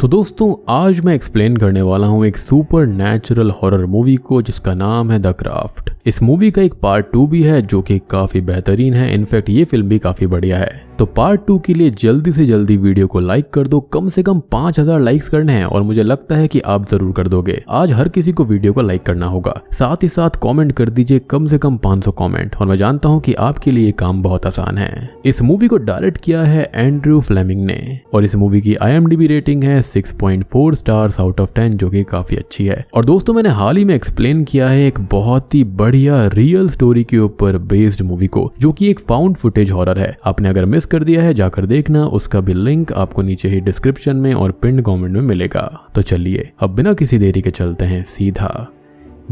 तो दोस्तों आज मैं एक्सप्लेन करने वाला हूँ एक सुपर नेचुरल हॉरर मूवी को जिसका नाम है द क्राफ्ट। इस मूवी का एक पार्ट 2 भी है जो कि काफी बेहतरीन है। इनफैक्ट ये फिल्म भी काफी बढ़िया है। तो पार्ट 2 के लिए जल्दी से जल्दी वीडियो को लाइक कर दो। कम से कम 5000 लाइक्स करने हैं और मुझे लगता है कि आप जरूर कर दोगे। आज हर किसी को वीडियो को लाइक करना होगा, साथ ही साथ कमेंट कर दीजिए कम से कम 500 कमेंट। और मैं जानता हूं कि आपके लिए काम बहुत आसान है। इस मूवी को डायरेक्ट किया है एंड्रयू फ्लेमिंग ने और इस मूवी की IMDb रेटिंग है 6.4 स्टार्स आउट ऑफ 10 जो कि काफी अच्छी है। और दोस्तों मैंने हाल ही में एक्सप्लेन किया है एक बहुत ही बढ़िया रियल स्टोरी के ऊपर बेस्ड मूवी को जो कि एक फाउंड फुटेज हॉरर है। आपने अगर मिस कर दिया है जाकर देखना, उसका भी लिंक आपको नीचे ही डिस्क्रिप्शन में और पिन कमेंट में मिलेगा। तो चलिए अब बिना किसी देरी के चलते हैं सीधा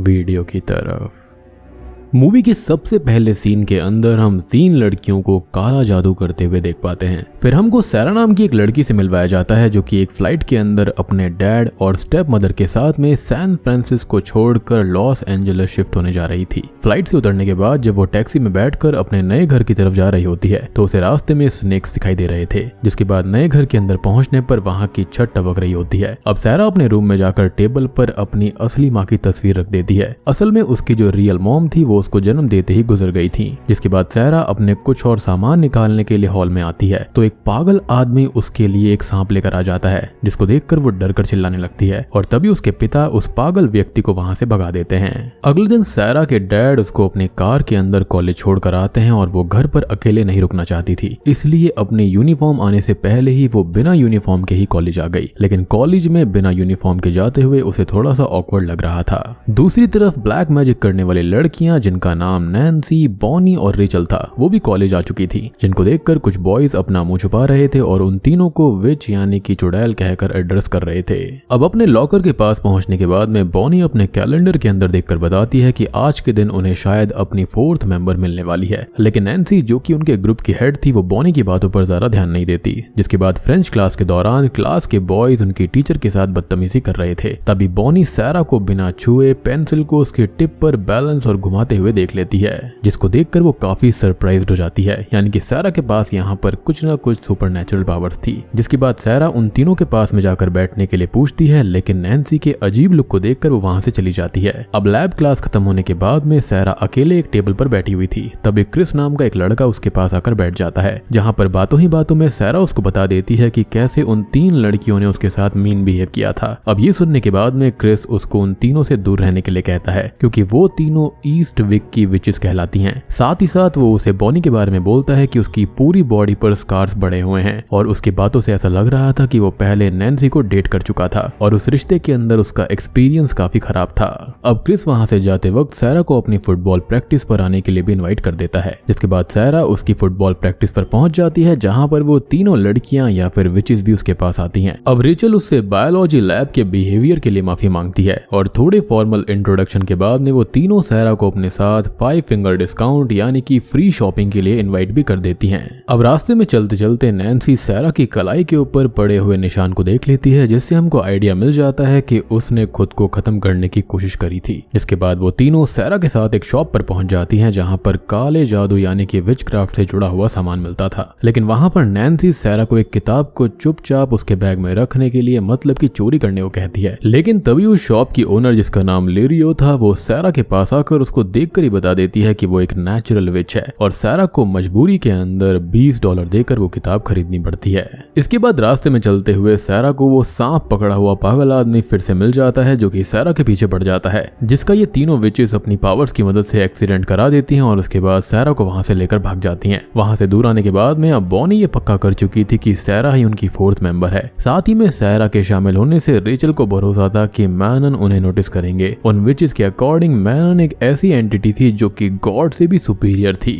वीडियो की तरफ। मूवी के सबसे पहले सीन के अंदर हम 3 लड़कियों को काला जादू करते हुए देख पाते हैं। फिर हमको सैरा नाम की एक लड़की से मिलवाया जाता है जो कि एक फ्लाइट के अंदर अपने डैड और स्टेप मदर के साथ में सैन फ्रांसिस्को छोड़कर लॉस एंजलिस शिफ्ट होने जा रही थी। फ्लाइट से उतरने के बाद जब वो टैक्सी में बैठकर अपने नए घर की तरफ जा रही होती है तो उसे रास्ते में स्नेक्स दिखाई दे रहे थे, जिसके बाद नए घर के अंदर पहुंचने पर वहां की छत टपक रही होती है। अब सैरा अपने रूम में जाकर टेबल पर अपनी असली माँ की तस्वीर रख देती है। असल में उसकी जो रियल मॉम थी वो उसको जन्म देते ही गुजर गई थी। जिसके बाद सैरा अपने कुछ और सामान निकालने के लिए हॉल में आती है तो एक पागल आदमी उसके लिए एक सांप लेकर आ जाता है, जिसको देखकर वो डरकर चिल्लाने लगती है और तभी उसके पिता उस पागल व्यक्ति को वहां से भगा देते हैं। अगले दिन सैरा के डैड उसको अपनी कार के अंदर कॉलेज छोड़कर आते हैं और वो घर पर अकेले नहीं रुकना चाहती थी, इसलिए अपने यूनिफॉर्म आने से पहले ही वो बिना यूनिफॉर्म के ही कॉलेज आ गई। लेकिन कॉलेज में बिना यूनिफॉर्म के जाते हुए उसे थोड़ा सा ऑकवर्ड लग रहा था। दूसरी तरफ ब्लैक मैजिक करने वाली लड़कियां जिनका नाम नैन्सी, बॉनी और रेचल था वो भी कॉलेज आ चुकी थी, जिनको देखकर कुछ बॉयज अपना मुंह छुपा रहे थे और उन तीनों को विच यानी कि चुड़ैल कहकर एड्रेस कर रहे थे। अब अपने लॉकर के पास पहुंचने के बाद में बॉनी अपने कैलेंडर के अंदर देखकर बताती है कि आज के दिन उन्हें शायद अपनी 4th मेंबर मिलने वाली है। लेकिन नैन्सी जो कि उनके ग्रुप की हेड थी वो बॉनी की बातों पर ज्यादा ध्यान नहीं देती। जिसके बाद फ्रेंच क्लास के दौरान क्लास के बॉयज उनकी टीचर के साथ बदतमीजी कर रहे थे। तभी बॉनी सैरा को बिना छुए पेंसिल को उसके टिप पर बैलेंस और घुमाते हुए देख लेती है, जिसको देखकर वो काफी सरप्राइज्ड हो जाती है। यानी कि सैरा के पास यहाँ पर कुछ ना कुछ सुपरनैचुरल पावर्स थी। जिसके बाद सैरा उन तीनों के पास में जाकर बैठने के लिए पूछती है, लेकिन नैन्सी के अजीब लुक को देखकर वो वहां से चली जाती है। अब लैब क्लास खत्म होने के बाद में सैरा अकेले एक टेबल पर बैठी हुई थी। तभी क्रिस नाम का एक लड़का उसके पास आकर बैठ जाता है, जहाँ पर बातों ही बातों में सैरा उसको बता देती है कि कैसे उन 3 लड़कियों ने उसके साथ मीन बिहेव किया था। अब ये सुनने के बाद में क्रिस उसको उन तीनों से दूर रहने के लिए कहता है, क्योंकि वो तीनों ईस्ट विक की विचेस कहलाती हैं। साथ ही साथ वो उसे बॉनी के बारे में बोलता है कि उसकी पूरी बॉडी पर स्कार्स बड़े हुए हैं और उसकी बातों से ऐसा लग रहा था कि वो पहले नैन्सी को डेट कर चुका था और उस रिश्ते के अंदर उसका एक्सपीरियंस काफी खराब था। अब क्रिस वहां से जाते वक्त सैरा को अपनी फुटबॉल प्रैक्टिस पर आने के लिए भी इनवाइट कर देता है। जिसके बाद सैरा उसकी फुटबॉल प्रैक्टिस पर पहुंच जाती है, जहां पर वो तीनों लड़कियां या फिर विचेस भी उसके पास आती हैं। अब रेचल उससे बायोलॉजी लैब के बिहेवियर के लिए माफी मांगती है और थोड़े फॉर्मल इंट्रोडक्शन के बाद में वो तीनों सैरा को अपने साथ 5 फिंगर डिस्काउंट यानी कि फ्री शॉपिंग के लिए इनवाइट भी कर देती हैं। अब रास्ते में चलते चलते नैन्सी सैरा की कलाई के ऊपर पड़े हुए निशान को देख लेती है, जिससे हमको आइडिया मिल जाता है कि उसने खुद को खत्म करने की कोशिश करी थी। जिसके बाद वो तीनों सैरा के साथ एक शॉप पर पहुंच जाती हैं, जहां पर काले जादू यानी कि विच क्राफ्ट से जुड़ा हुआ सामान मिलता था। लेकिन वहां पर नैन्सी सैरा को एक किताब को चुपचाप उसके बैग में रखने के लिए मतलब की चोरी करने को कहती है। लेकिन तभी उस शॉप की ओनर जिसका नाम लिरियो था वो सैरा के पास आकर उसको देखकर ही बता देती है कि वो एक नेचुरल विच है और सैरा को मजबूरी के अंदर $20 देकर वो किताब खरीदनी पड़ती है। इसके बाद रास्ते में चलते हुए सैरा को वो सांप पकड़ा हुआ पागल आदमी फिर से मिल जाता है, जो कि सैरा के पीछे पड़ जाता है, जिसका ये तीनों विचेस अपनी पावर्स की मदद से एक्सीडेंट करा देती हैं और उसके बाद सैरा को वहां से लेकर भाग जाती हैं। वहां से दूर आने के बाद में अब बॉनी ये पक्का कर चुकी थी कि सैरा ही उनकी 4th मेंबर है। साथ ही में सैरा के शामिल होने से रेचल को भरोसा था कि मैनन उन्हें नोटिस करेंगे। उन विचेस के अकॉर्डिंग मैनन एक ऐसी एंटिटी थी जो कि गॉड से भी सुपीरियर थी।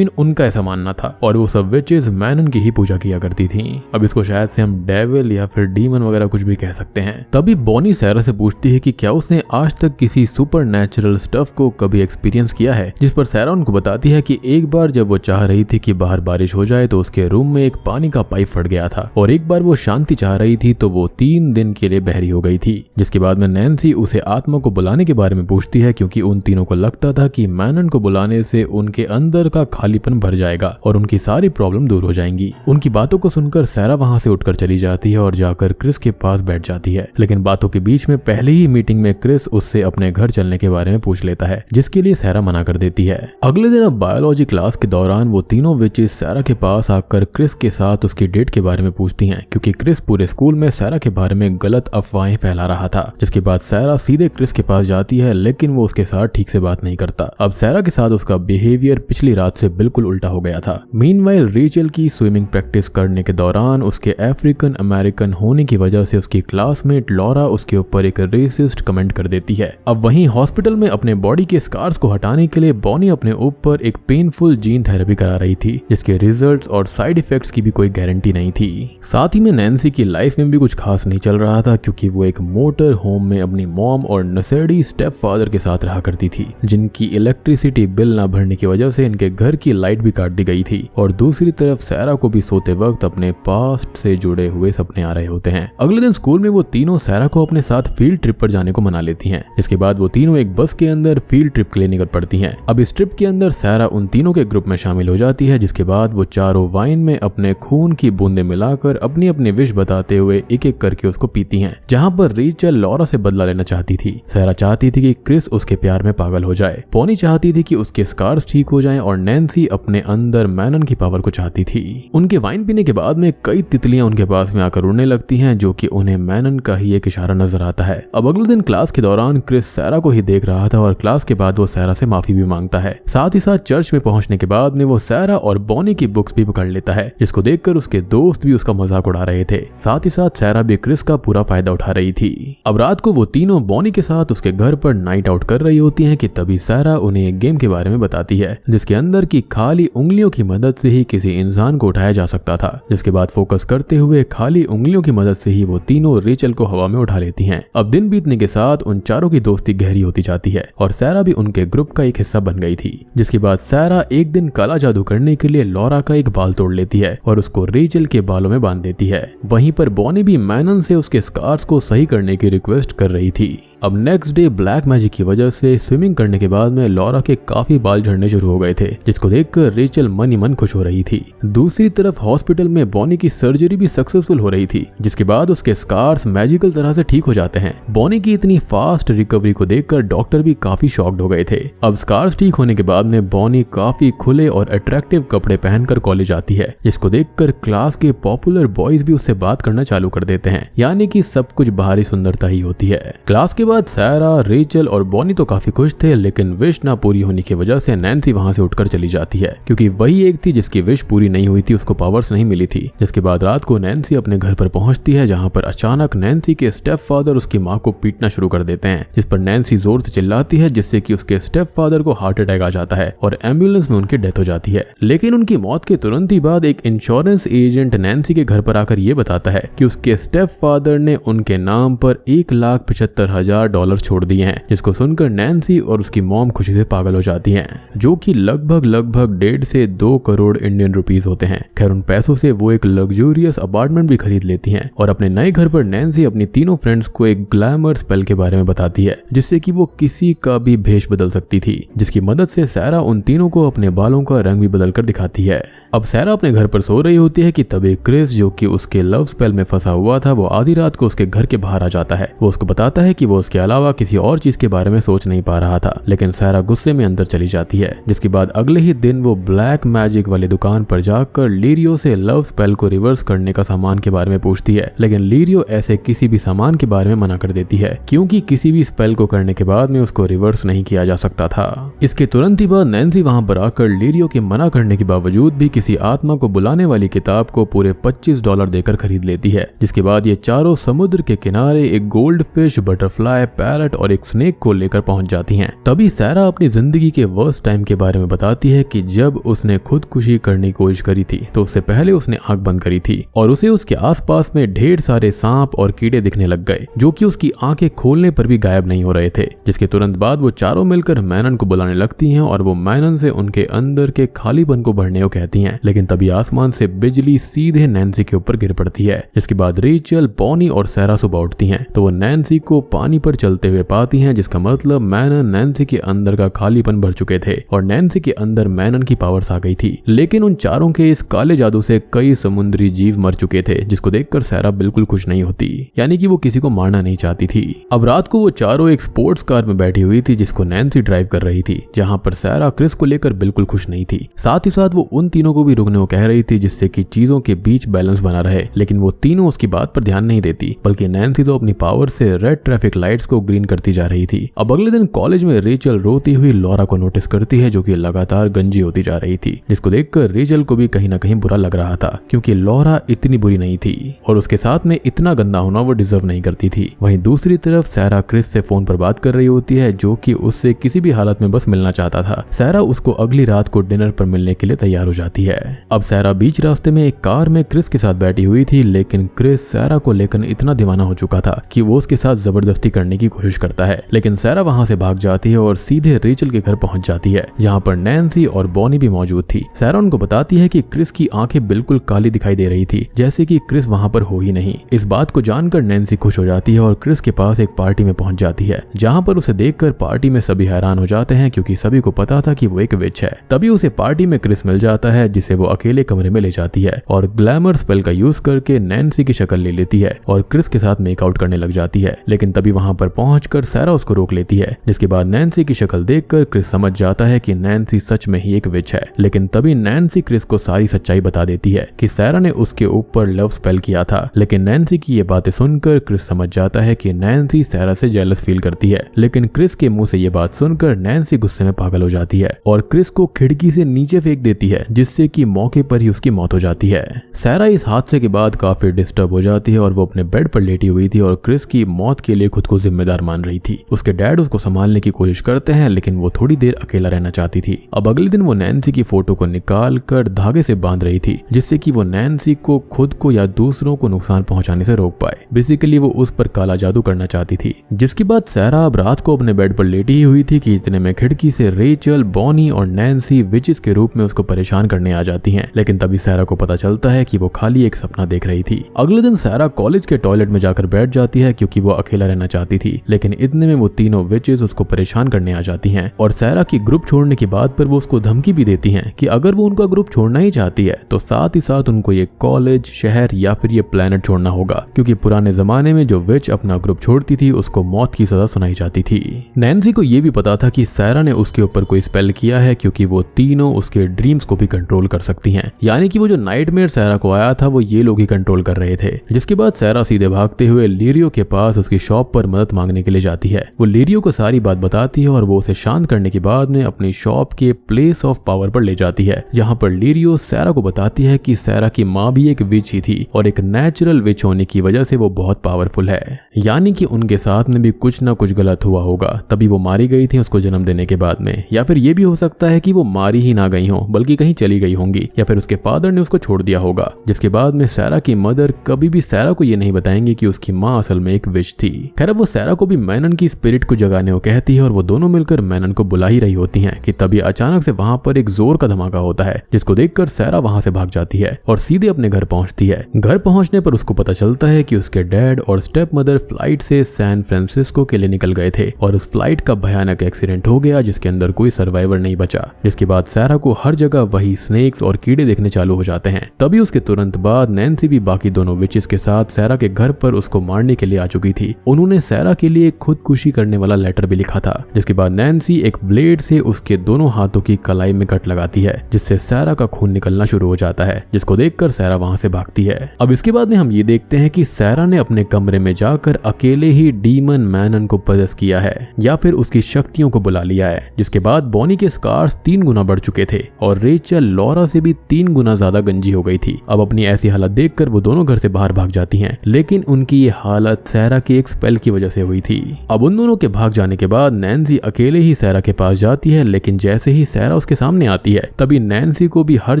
उनका ऐसा मानना था और वो सब विचेस मैनन की ही पूजा किया करती थी। अब इसको शायद से हम डेविल या फिर डीमन वगैरह कुछ भी कह सकते हैं। तभी बॉनी सैरा से पूछती है कि क्या उसने आज तक किसी सुपर नेचुरल स्टफ को कभी एक्सपीरियंस किया है, जिस पर सैरा उनको बताती है कि एक बार जब वो चाह रही थी कि बाहर बारिश हो जाए तो उसके रूम में एक पानी का पाइप फट गया था और एक बार वो शांति चाह रही थी तो वो 3 दिन के लिए बहरी हो गई थी। जिसके बाद में नैन्सी उसे आत्मा को बुलाने के बारे में पूछती है, क्योंकि उन तीनों को लगता था था कि मैनन को बुलाने से उनके अंदर का खालीपन भर जाएगा और उनकी सारी प्रॉब्लम दूर हो जाएंगी। उनकी बातों को सुनकर सैरा वहां से उठकर चली जाती है और जाकर क्रिस के पास बैठ जाती है। लेकिन बातों के बीच में पहले ही मीटिंग में क्रिस उससे अपने घर चलने के बारे में पूछ लेता है, जिसके लिए सैरा मना कर देती है। अगले दिन अब बायोलॉजी क्लास के दौरान वो तीनों विचेस सैरा के पास आकर क्रिस के साथ उसकी डेट के बारे में पूछती हैं, क्योंकि क्रिस पूरे स्कूल में सैरा के बारे में गलत अफवाहें फैला रहा था। जिसके बाद सैरा सीधे क्रिस के पास जाती है, लेकिन वो उसके साथ ठीक से बात नहीं करता। अब सैरा के साथ उसका बिहेवियर पिछली रात से बिल्कुल उल्टा हो गया था। मीनवाइल रेचल की स्विमिंग प्रैक्टिस करने के दौरान उसके अफ्रीकन अमेरिकन होने की वजह से उसकी क्लासमेट लॉरा उसके ऊपर एक रेसिस्ट कमेंट कर देती है। अब वहीं हॉस्पिटल में अपने बॉडी के स्कार्स को हटाने के लिए बॉनी अपने ऊपर एक पेनफुल जीन थेरेपी करा रही थी, जिसके रिजल्ट्स और साइड इफेक्ट्स की भी कोई गारंटी नहीं थी। साथ ही में नैन्सी की लाइफ में भी कुछ खास नहीं चल रहा था, क्योंकि वो एक मोटर होम में अपनी मॉम और नसेडी स्टेप फादर के साथ रहा करती थी, जिनकी इलेक्ट्रिसिटी बिल ना भरने की वजह से इनके घर की लाइट भी काट दी गई थी। और दूसरी तरफ सैरा को भी सोते वक्त अपने पास्ट से जुड़े हुए सपने आ रहे होते हैं। अगले दिन स्कूल में वो तीनों सैरा को अपने साथ फील्ड ट्रिप पर जाने को मना लेती हैं। इसके बाद वो तीनों एक बस के अंदर फील्ड ट्रिप के लिए निकल पड़ती हैं। अब इस ट्रिप के अंदर सैरा उन तीनों के ग्रुप में शामिल हो जाती है, जिसके बाद वो चारों वाइन में अपने खून की बूंदें मिलाकर अपनी अपनी विश बताते हुए एक एक करके उसको पीती हैं। जहां पर रेचल लॉरा से बदला लेना चाहती थी। सैरा चाहती थी कि क्रिस उसके प्यार में पागल हो जाए। बॉनी चाहती थी कि उसके स्कार्स ठीक हो जाएं और नैन्सी अपने अंदर मैनन की पावर को चाहती थी। उनके वाइन पीने के बाद में कई तितलियां उनके पास में आकर उड़ने लगती हैं, जो कि उन्हें मैनन का ही एक इशारा नजर आता है। अब अगले दिन क्लास के दौरान क्रिस सैरा को ही देख रहा था और क्लास के बाद वो सैरा से माफी भी मांगता है। साथ ही साथ चर्च में पहुंचने के बाद में वो सैरा और बॉनी की बुक्स भी पकड़ लेता है, जिसको देखकर उसके दोस्त भी उसका मजाक उड़ा रहे थे। साथ ही साथ सैरा भी क्रिस का पूरा फायदा उठा रही थी। अब रात को वो तीनों बॉनी के साथ उसके घर पर नाइट आउट कर रही होती हैं कि तभी सैरा उन्हें एक गेम के बारे में बताती है, जिसके अंदर की खाली उंगलियों की मदद से ही किसी इंसान को उठाया जा सकता था। जिसके बाद फोकस करते हुए खाली उंगलियों की मदद से ही वो तीनों रेचल को हवा में उठा लेती हैं। अब दिन बीतने के साथ उन चारों की दोस्ती गहरी होती जाती है और सैरा भी उनके ग्रुप का एक हिस्सा बन गई थी। जिसके बाद सैरा एक दिन काला जादू करने के लिए लॉरा का एक बाल तोड़ लेती है और उसको रेचल के बालों में बांध देती है। वहीं पर बॉनी भी मैनन से उसके स्कार्स को सही करने की रिक्वेस्ट कर रही थी। अब नेक्स्ट डे ब्लैक मैजिक की वजह से स्विमिंग करने के बाद में लॉरा के काफी बाल झड़ने शुरू हो गए थे, जिसको देखकर रेचल मन ही मन खुश हो रही थी। दूसरी तरफ हॉस्पिटल में बॉनी की सर्जरी भी सक्सेसफुल हो रही थी, जिसके बाद उसके स्कार्स मैजिकल तरह से ठीक हो जाते हैं। बॉनी की इतनी फास्ट रिकवरी को देखकर डॉक्टर भी काफी शॉक्ड हो गए थे। अब स्कार्स ठीक होने के बाद में बॉनी काफी खुले और अट्रैक्टिव कपड़े पहनकर कॉलेज आती है, जिसको देखकर क्लास के पॉपुलर बॉयज भी उससे बात करना चालू कर देते हैं। यानी कि सब कुछ बाहरी सुंदरता ही होती है। क्लास के बाद सैरा, रेचल और बॉनी तो काफी खुश थे, लेकिन विश ना पूरी होने की वजह से नैन्सी वहां से उठकर चली जाती है, क्योंकि वही एक थी जिसकी विश पूरी नहीं हुई थी, उसको पावर्स नहीं मिली थी। जिसके बाद रात को नैन्सी अपने घर पर पहुंचती है, जहां पर अचानक नैन्सी के स्टेप फादर उसकी माँ को पीटना शुरू कर देते हैं, जिस पर नैन्सी जोर से चिल्लाती है, जिससे कि उसके स्टेप फादर को हार्ट अटैक आ जाता है और एम्बुलेंस में उनकी डेथ हो जाती है। लेकिन उनकी मौत के तुरंत ही बाद एक इंश्योरेंस एजेंट नैन्सी के घर पर आकर ये बताता है कि उसके स्टेप फादर ने उनके नाम पर $1,75,000 छोड़ दिए हैं, जिसको सुनकर नैन्सी और उसकी मॉम खुशी से पागल हो जाती हैं, जो कि लगभग 1.5 से 2 करोड़ इंडियन रुपीस होते हैं। खैर उन पैसों से वो एक लग्जूरियस अपार्टमेंट भी खरीद लेती हैं और अपने नए घर पर नैन्सी अपनी तीनों फ्रेंड्स को एक ग्लैमर स्पेल के बारे में बताती है, जिससे कि वो किसी का भी भेष बदल सकती थी, जिसकी मदद से सैरा उन तीनों को अपने बालों का रंग भी बदल कर दिखाती है। अब सैरा अपने घर पर सो रही होती है कि तभी क्रिस, जो कि उसके लव स्पेल में फंसा हुआ था, वो आधी रात को उसके घर के बाहर आ जाता है। वो उसको बताता है कि वो उसके अलावा किसी और चीज के बारे में सोच नहीं पा रहा था, लेकिन सैरा गुस्से में अंदर चली जाती है। जिसके बाद अगले ही दिन वो ब्लैक मैजिक वाली दुकान पर जाकर लीरियो से लव स्पेल को रिवर्स करने का सामान के बारे में पूछती है, लेकिन लीरियो ऐसे किसी भी सामान के बारे में मना कर देती है, क्योंकि किसी भी स्पेल को करने के बाद में उसको रिवर्स नहीं किया जा सकता था। इसके तुरंत ही बाद नैन्सी वहां पर आकर लीरियो के मना करने के बावजूद भी किसी आत्मा को बुलाने वाली किताब को पूरे $25 देकर खरीद लेती है। जिसके बाद ये चारों समुद्र के किनारे एक गोल्ड फिश, बटरफ्लाई, पैरट और एक स्नेक को लेकर पहुंच जाती हैं। तभी सैरा अपनी जिंदगी के वर्स्ट टाइम के बारे में बताती है कि जब उसने खुदकुशी करने की कोशिश करी थी तो उससे पहले उसने आंख बंद करी थी और उसे उसके आसपास में ढेर सारे सांप और कीड़े दिखने लग गए, जो कि उसकी आंखें खोलने पर भी गायब नहीं हो रहे थे। जिसके तुरंत बाद वो चारों मिलकर मैनन को बुलाने लगती हैं और वो मैनन से उनके अंदर के खालीपन को भरने को कहती हैं, लेकिन तभी आसमान से बिजली सीधे नैन्सी के ऊपर गिर पड़ती है। जिसके बाद रेचल, बॉनी और सैरा सुबह उठती हैं तो वो नैन्सी को पानी पर चलते हुए पाती हैं, जिसका मतलब मैनन नैन्सी के अंदर का खालीपन भर चुके थे और नैन्सी के अंदर मैनन की पावर्स आ गई थी। लेकिन उन चारों के इस काले जादू से कई समुद्री जीव मर चुके थे, जिसको देखकर सैरा बिल्कुल खुश नहीं होती, यानी कि वो किसी को मारना नहीं चाहती थी। अब रात को वो चारों एक स्पोर्ट्स कार में बैठी हुई थी जिसको नैन्सी ड्राइव कर रही थी, जहां पर सैरा क्रिस को लेकर बिल्कुल खुश नहीं थी। साथ ही साथ वो उन तीनों को भी रुकने को कह रही थी, जिससे कि चीजों के बीच बैलेंस बना रहे, लेकिन वो तीनों उसकी बात पर ध्यान नहीं देती, बल्कि नैन्सी तो अपनी पावर से रेड ट्रैफिक लाइट्स को ग्रीन करती जा रही थी। अब अगले दिन कॉलेज में रेचल रोती हुई लॉरा को नोटिस करती है, जो कि लगातार गंजी होती जा रही थी, जिसको देखकर रेचल को भी कहीं ना कहीं बुरा लग रहा था, क्योंकि लॉरा इतनी बुरी नहीं थी और उसके साथ में इतना गंदा होना वो डिजर्व नहीं करती थी। वहीं दूसरी तरफ सैरा क्रिस से फोन पर बात कर रही होती है, जो कि उससे किसी भी हालत में बस मिलना चाहता था। सैरा उसको अगली रात को डिनर पर मिलने के लिए तैयार हो जाती है। अब सैरा बीच रास्ते में एक कार में क्रिस के साथ बैठी हुई थी, लेकिन क्रिस सैरा को लेकर इतना दीवाना हो चुका था कि वो उसके साथ जबरदस्ती करने की कोशिश करता है, लेकिन सैरा वहां से भाग जाती है और सीधे रेचल के घर पहुंच जाती है, जहां पर नैन्सी और बॉनी भी मौजूद थी। सैरा उनको बताती है कि क्रिस की आंखें बिल्कुल काली दिखाई दे रही थी, जैसे कि क्रिस वहां पर हो ही नहीं। इस बात को जानकर नैन्सी खुश हो जाती है और क्रिस के पास एक पार्टी में पहुंच जाती है, जहां पर उसे देखकर पार्टी में सभी हैरान हो जाते हैं, क्योंकि सभी को पता था कि वो एक विच है। तभी उसे पार्टी में क्रिस मिल जाता है, जिसे वो अकेले कमरे में ले जाती है और ग्लैमर स्पेल का यूज करके नैन्सी की शक्ल ले लेती है और क्रिस के साथ मेकआउट करने लग जाती है। लेकिन तभी वहां पर पहुंचकर सैरा उसको रोक लेती है, जिसके बाद नैन्सी की शक्ल देखकर क्रिस समझ जाता है कि नैन्सी सच में ही एक विच है। लेकिन तभी नैन्सी क्रिस को सारी सच्चाई बता देती है कि सैरा ने उसके ऊपर लव स्पेल किया था। लेकिन नैन्सी की ये बातें सुनकर क्रिस समझ जाता है कि नैन्सी सैरा से जेलस फील करती है। लेकिन क्रिस के मुंह से ये बात सुनकर नैन्सी गुस्से में पागल हो जाती है और क्रिस को खिड़की से नीचे फेंक देती है, जिससे कि मौके पर ही उसकी मौत हो जाती है। सैरा इस हादसे के बाद काफी डिस्टर्ब हो जाती है और वो अपने बेड पर लेटी हुई थी और क्रिस की मौत के लिए खुद को जिम्मेदार मान रही थी। उसके डैड उसको संभालने की कोशिश करते हैं, लेकिन वो थोड़ी देर अकेला रहना चाहती थी। अब अगले दिन वो नैन्सी की फोटो को निकाल कर धागे से बांध रही थी, जिससे कि वो नैन्सी को खुद को या दूसरों को नुकसान पहुंचाने से रोक पाए। बेसिकली वो उस पर काला जादू करना चाहती थी। जिसके बाद सैरा अब रात को अपने बेड पर लेटी ही हुई थी कि इतने में खिड़की से रेचल, बॉनी और नैन्सी विचेस के रूप में उसको परेशान करने आ जाती हैं। लेकिन तभी सैरा को पता चलता है कि वो खाली एक सपना देख रही थी। अगले दिन सैरा कॉलेज के टॉयलेट में जाकर बैठ जाती है, क्योंकि वो अकेला रहना चाहती थी। लेकिन इतने में वो तीनों विचेस उसको परेशान करने आ जाती हैं और सैरा की ग्रुप छोड़ने की बात पर वो उसको धमकी भी देती हैं कि अगर वो उनका ग्रुप छोड़ना ही चाहती है तो साथ ही साथ उनको ये कॉलेज, शहर या फिर ये प्लेनेट छोड़ना होगा, क्योंकि पुराने जमाने में जो विच अपना ग्रुप छोड़ती थी उसको मौत की सजा सुनाई जाती थी। नैन्सी को ये भी पता था कि सैरा ने उसके ऊपर कोई स्पेल किया है, क्योंकि वो तीनों उसके ड्रीम्स को भी कंट्रोल कर सकती हैं। यानी कि वो जो नाइटमेयर सैरा को आया था वो ये लोग ही कंट्रोल कर रहे थे। जिसके बाद सैरा सीधे भागते हुए लिरियो के पास उसकी शॉप पर मदद मांगने के लिए जाती है। वो लिरियो को सारी बात बताती है और वो उसे शांत करने के बाद में अपनी शॉप के प्लेस ऑफ पावर पर ले जाती है, जहां पर लिरियो सैरा को बताती है कि सैरा की माँ भी एक विच ही थी और एक नेचुरल विच होने की वजह से वो बहुत पावरफुल है। यानी कि उनके साथ में भी कुछ ना कुछ गलत हुआ होगा, तभी वो मारी गई थी उसको जन्म देने के बाद में। या फिर ये भी हो सकता है कि वो मारी ही ना गई हो, बल्कि कहीं चली गई होंगी, या फिर उसके फादर ने उसको छोड़ दिया होगा। जिसके बाद में सैरा की मदर कभी भी सैरा को ये नहीं बताएंगे कि उसकी माँ असल में एक विच थी। खैर वो सैरा को भी मैनन की स्पिरिट को जगाने को कहती है और वो दोनों मिलकर मैनन को बुला ही रही होती हैं कि तभी अचानक से वहां पर एक जोर का धमाका होता है, जिसको देखकर सैरा वहां से भाग जाती है और सीधे अपने घर पहुंचती है। घर पहुंचने पर उसको पता चलता है कि उसके डैड और स्टेप मदर फ्लाइट से सैन फ्रांसिस्को के लिए निकल गए थे और उस फ्लाइट का भयानक एक्सीडेंट हो गया, जिसके अंदर कोई सर्वाइवर नहीं बचा। जिसके बाद सैरा को हर जगह वही स्नेक्स और कीड़े देखने चालू हो जाते हैं। तभी उसके तुरंत बाद नैन्सी भी बाकी दोनों विचेस के साथ सैरा के घर पर उसको मारने के लिए आ चुकी थी। उन्होंने सैरा के लिए खुदकुशी करने वाला लेटर भी लिखा था। जिसके बाद नैन्सी एक ब्लेड से उसके दोनों हाथों की कलाई में कट लगाती है, जिससे सैरा का खून निकलना शुरू हो जाता है, जिसको देखकर सैरा वहां से भागती है। अब इसके बाद में हम ये देखते हैं कि सैरा ने अपने कमरे में जाकर अकेले ही डीमन मैनन को पजेस किया है या फिर उसकी शक्तियों को बुला लिया है। जिसके बाद बॉनी के स्कार्स 3 गुना बढ़ चुके थे और रेचल लॉरा से भी 3 गुना ज्यादा गंजी हो गई थी। अब अपनी ऐसी हालत देखकर वो दोनों घर से बाहर भाग जाती हैं, लेकिन उनकी ये हालत सैरा के एक स्पेल की वजह से हुई थी। अब उन दोनों के भाग जाने के बाद नैन्सी अकेले ही सैरा के पास जाती है, लेकिन जैसे ही सैरा उसके सामने आती है तभी नैन्सी को भी हर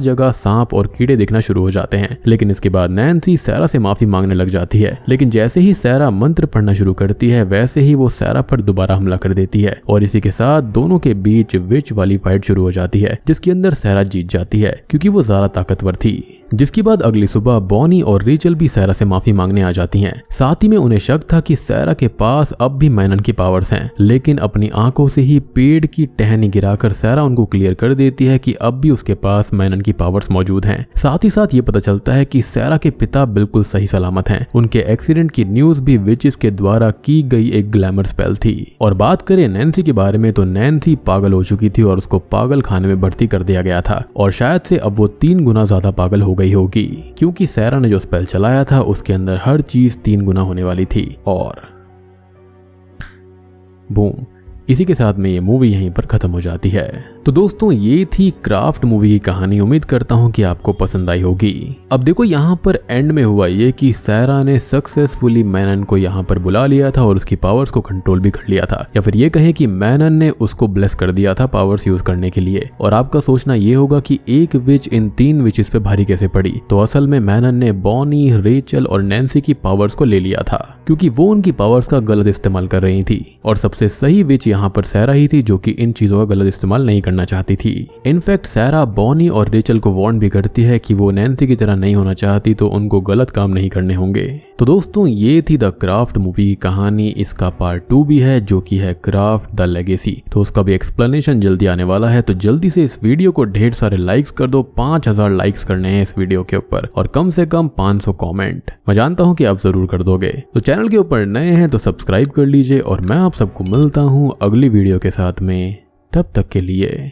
जगह सांप और कीड़े दिखना शुरू हो जाते हैं। लेकिन इसके बाद नैन्सी सैरा से माफी मांगने लग जाती है, लेकिन जैसे ही सैरा मंत्र पढ़ना शुरू करती है वैसे ही वो सैरा पर दोबारा हमला कर देती है और इसी के साथ दोनों के बीच विच वाली फाइट शुरू हो जाती है, जिसके अंदर सैरा जीत जाती है क्योंकि वो ज्यादा ताकतवर थी। जिसके बाद अगली सुबह बॉनी और रेचल भी सैरा से माफी मांगने आ जाती हैं। साथ ही में उन्हें शक था कि सैरा के पास अब भी मैनन की पावर्स हैं, लेकिन अपनी आंखों से ही पेड़ की टहनी गिराकर सैरा उनको क्लियर कर देती है कि अब भी उसके पास मैनन की पावर्स मौजूद हैं। साथ ही साथ ये पता चलता है कि सैरा के पिता बिल्कुल सही सलामत हैं। उनके एक्सीडेंट की न्यूज भी विचेस के द्वारा की गई एक ग्लैमर स्पेल थी। और बात करें नैन्सी के बारे में तो नैन्सी पागल हो चुकी थी और उसको पागल खाने में भर्ती कर दिया गया था, और शायद से अब वो 3 गुना ज्यादा पागल हो गई होगी, क्योंकि सैरा ने जो स्पेल चलाया था उसके अंदर हर चीज 3 गुना होने वाली थी। और बूम, इसी के साथ में ये मूवी यहीं पर खत्म हो जाती है। तो दोस्तों ये थी क्राफ्ट मूवी की कहानी। उम्मीद करता हूँ कि आपको पसंद आई होगी। अब देखो यहाँ पर एंड में हुआ ये कि सैरा ने सक्सेसफुली मैनन को यहाँ पर बुला लिया था और उसकी पावर्स को कंट्रोल भी कर लिया था, या फिर ये कहें कि मैनन ने उसको ब्लेस कर दिया था पावर्स यूज करने के लिए। और आपका सोचना ये होगा कि एक विच इन 3 विचेस पे भारी कैसे पड़ी। तो असल में मैनन ने बॉनी, रेचल और नैन्सी की पावर्स को ले लिया था, क्योंकि वो उनकी पावर्स का गलत इस्तेमाल कर रही थी, और सबसे सही विच यहाँ पर सैरा ही थी जो कि इन चीजों का गलत इस्तेमाल नहीं करना चाहती थी। इनफैक्ट सैरा बॉनी और रेचल को वार्न भी करती है कि वो नैन्सी की तरह नहीं होना चाहती, तो उनको गलत काम नहीं करने होंगे। तो दोस्तों ये थी द क्राफ्ट मूवी की कहानी। इसका पार्ट 2 भी है जो कि है क्राफ्ट द लेगेसी। तो उसका भी एक्सप्लेनेशन जल्दी आने वाला है। तो जल्दी से इस वीडियो को ढेर सारे लाइक्स कर दो। 5000 लाइक्स करने हैं इस वीडियो के ऊपर, और कम से कम 500 कमेंट। मैं जानता हूं कि आप जरूर कर दोगे। तो चैनल के ऊपर नए हैं तो सब्सक्राइब कर लीजिए, और मैं आप सबको मिलता हूं अगली वीडियो के साथ में। तब तक के लिए